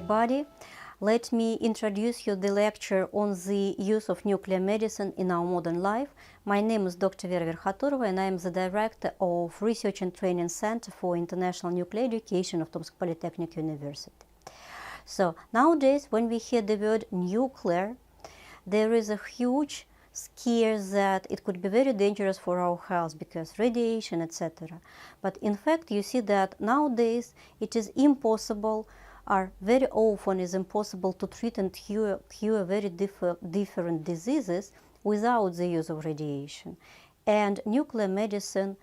everybody. Let me introduce you the lecture on the use of nuclear medicine in our modern life. My name is Dr. Vera Verkhaturova and I am the Director of Research and Training Center for International Nuclear Education of Tomsk Polytechnic University. So nowadays when we hear the word nuclear, there is a huge scare that it could be very dangerous for our health because radiation, etc. But in fact, you see that nowadays it is impossible, or very often is impossible to treat and cure very different diseases without the use of radiation. And nuclear medicine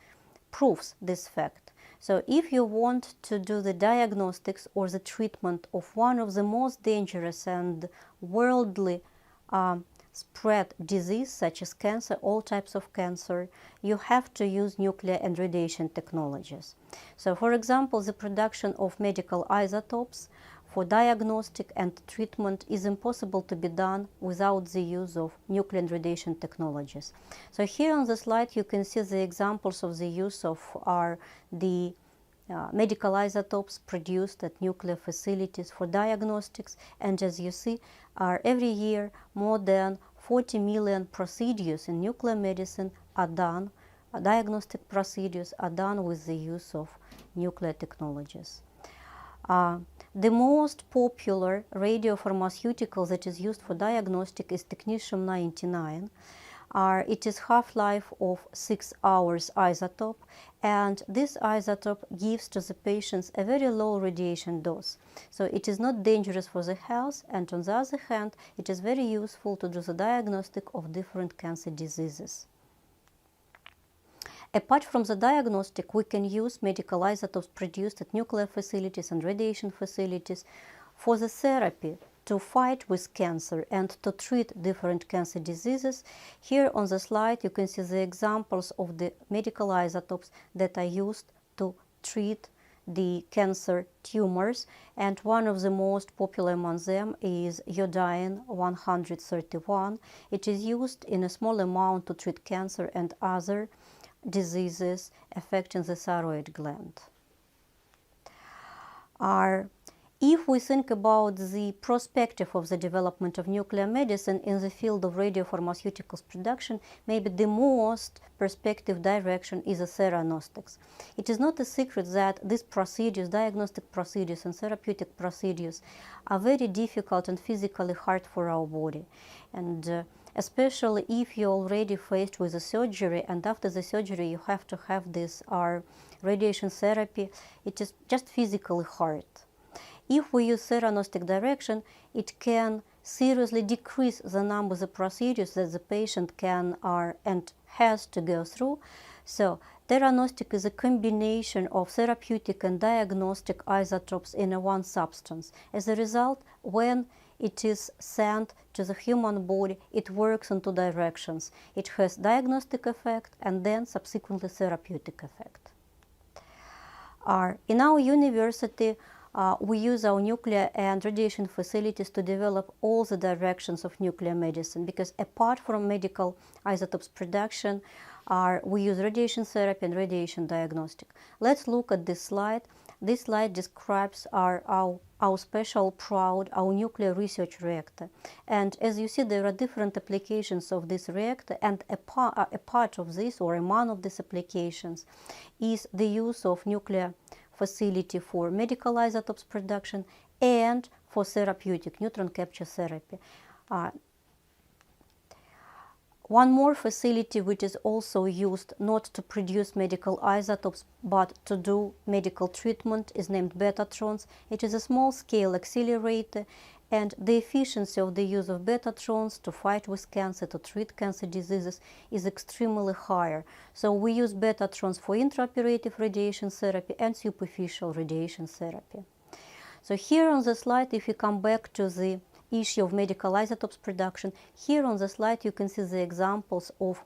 proves this fact. So if you want to do the diagnostics or the treatment of one of the most dangerous and worldly spread disease such as cancer, all types of cancer, you have to use nuclear and radiation technologies. So for example, the production of medical isotopes for diagnostic and treatment is impossible to be done without the use of nuclear and radiation technologies. So here on the slide you can see the examples of the use of the medical isotopes produced at nuclear facilities for diagnostics, and as you see, every year more than 40 million procedures in nuclear medicine are done, diagnostic procedures are done with the use of nuclear technologies. The most popular radiopharmaceutical that is used for diagnostic is technetium-99. It is half-life of 6 hours isotope, and this isotope gives to the patients a very low radiation dose. So it is not dangerous for the health, and on the other hand, it is very useful to do the diagnostic of different cancer diseases. Apart from the diagnostic, we can use medical isotopes produced at nuclear facilities and radiation facilities for the therapy to fight with cancer and to treat different cancer diseases. Here on the slide you can see the examples of the medical isotopes that are used to treat the cancer tumors, and one of the most popular among them is iodine-131. It is used in a small amount to treat cancer and other diseases affecting the thyroid gland. If we think about the perspective of the development of nuclear medicine in the field of radiopharmaceuticals production, maybe the most perspective direction is the theranostics. It is not a secret that these procedures, diagnostic procedures and therapeutic procedures, are very difficult and physically hard for our body. And especially if you're already faced with a surgery, and after the surgery you have to have this radiation therapy, it is just physically hard. If we use theranostic direction, it can seriously decrease the number of procedures that the patient can and has to go through. So theranostic is a combination of therapeutic and diagnostic isotopes in one substance. As a result, when it is sent to the human body, it works in two directions. It has diagnostic effect and then subsequently therapeutic effect. In our university, we use our nuclear and radiation facilities to develop all the directions of nuclear medicine, because apart from medical isotopes production, we use radiation therapy and radiation diagnostic. Let's look at this slide. This slide describes our special proud, our nuclear research reactor. And as you see, there are different applications of this reactor, and a part of this, or among of these applications, is the use of nuclear facility for medical isotopes production and for therapeutic neutron capture therapy. One more facility which is also used not to produce medical isotopes but to do medical treatment is named Betatrons. It is a small-scale accelerator, and the efficiency of the use of Betatrons to fight with cancer, to treat cancer diseases, is extremely higher. So we use Betatrons for intraoperative radiation therapy and superficial radiation therapy. So here on the slide, if you come back to the issue of medical isotopes production, here on the slide you can see the examples of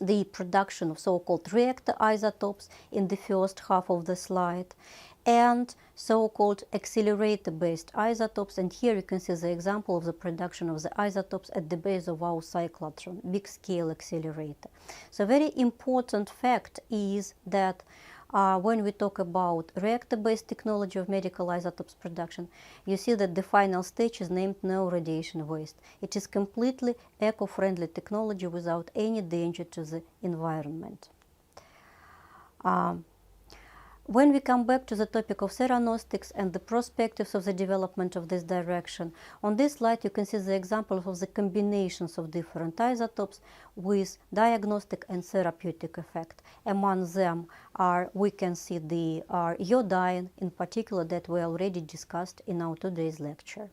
the production of so-called reactor isotopes in the first half of the slide, and so-called accelerator-based isotopes. And here you can see the example of the production of the isotopes at the base of our cyclotron, big-scale accelerator. So very important fact is that when we talk about reactor-based technology of medical isotopes production, you see that the final stage is named no radiation waste. It is completely eco-friendly technology without any danger to the environment. When we come back to the topic of theranostics and the perspectives of the development of this direction, on this slide you can see the examples of the combinations of different isotopes with diagnostic and therapeutic effect. Among them we can see the iodine in particular that we already discussed in our today's lecture.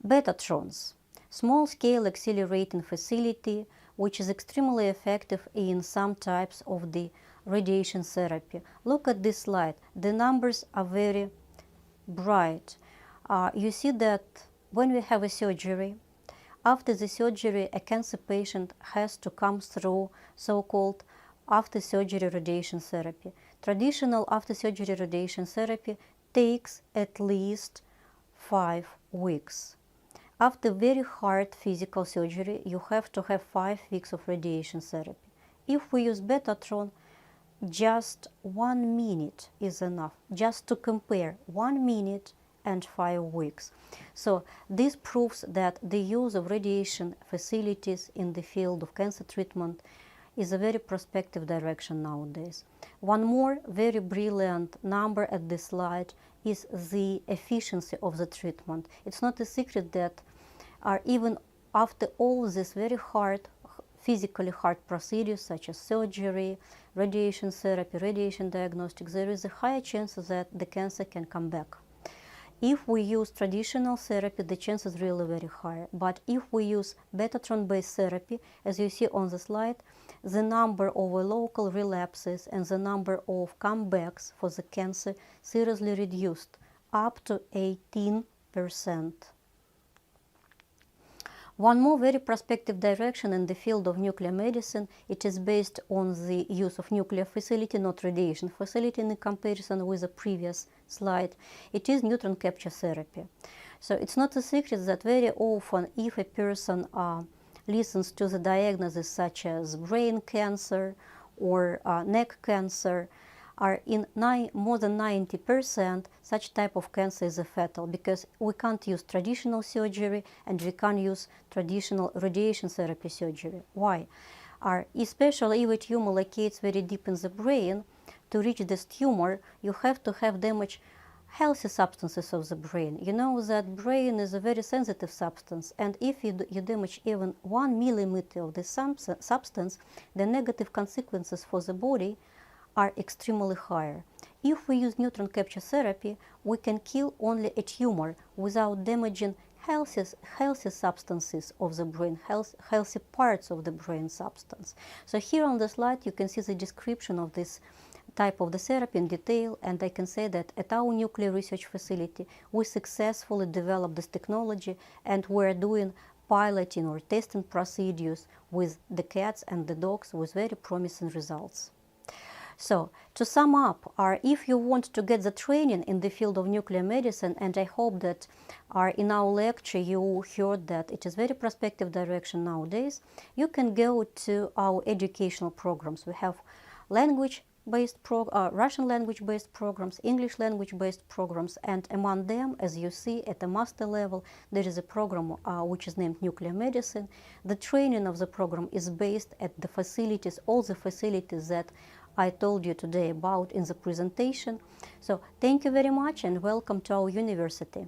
Betatrons, small-scale accelerating facility which is extremely effective in some types of the radiation therapy. Look at this slide. The numbers are very bright. You see that when we have a surgery, after the surgery, a cancer patient has to come through so-called after-surgery radiation therapy. Traditional after-surgery radiation therapy takes at least 5 weeks. After very hard physical surgery, you have to have 5 weeks of radiation therapy. If we use Betatron, just 1 minute is enough, just to compare 1 minute and 5 weeks. So this proves that the use of radiation facilities in the field of cancer treatment is a very prospective direction nowadays. One more very brilliant number at this slide is the efficiency of the treatment. It's not a secret that even after all these very hard, physically hard procedures such as surgery, radiation therapy, radiation diagnostics, there is a higher chance that the cancer can come back. If we use traditional therapy, the chance is really very high. But if we use Betatron-based therapy, as you see on the slide, the number of local relapses and the number of comebacks for the cancer seriously reduced, up to 18%. One more very prospective direction in the field of nuclear medicine, it is based on the use of nuclear facility, not radiation facility, in comparison with the previous slide. It is neutron capture therapy. So it's not a secret that very often if a person listens to the diagnosis such as brain cancer or neck cancer, in more than 90%, such type of cancer is fatal because we can't use traditional surgery and we can't use traditional radiation therapy surgery. Why? Especially if a tumor locates very deep in the brain, to reach this tumor, you have to have damage healthy substances of the brain. You know that brain is a very sensitive substance, and if you damage even 1 millimeter of this substance, the negative consequences for the body are extremely higher. If we use neutron capture therapy, we can kill only a tumor without damaging healthy substances of the brain, healthy parts of the brain substance. So here on the slide you can see the description of this type of the therapy in detail, and I can say that at our nuclear research facility we successfully developed this technology and we're doing piloting or testing procedures with the cats and the dogs with very promising results. So, to sum up, if you want to get the training in the field of nuclear medicine, and I hope that in our lecture you heard that it is very prospective direction nowadays, you can go to our educational programs. We have Russian language-based programs, English language-based programs, and among them, as you see, at the master level, there is a program which is named Nuclear Medicine. The training of the program is based at the facilities, all the facilities that I told you today about in the presentation. So thank you very much and welcome to our university.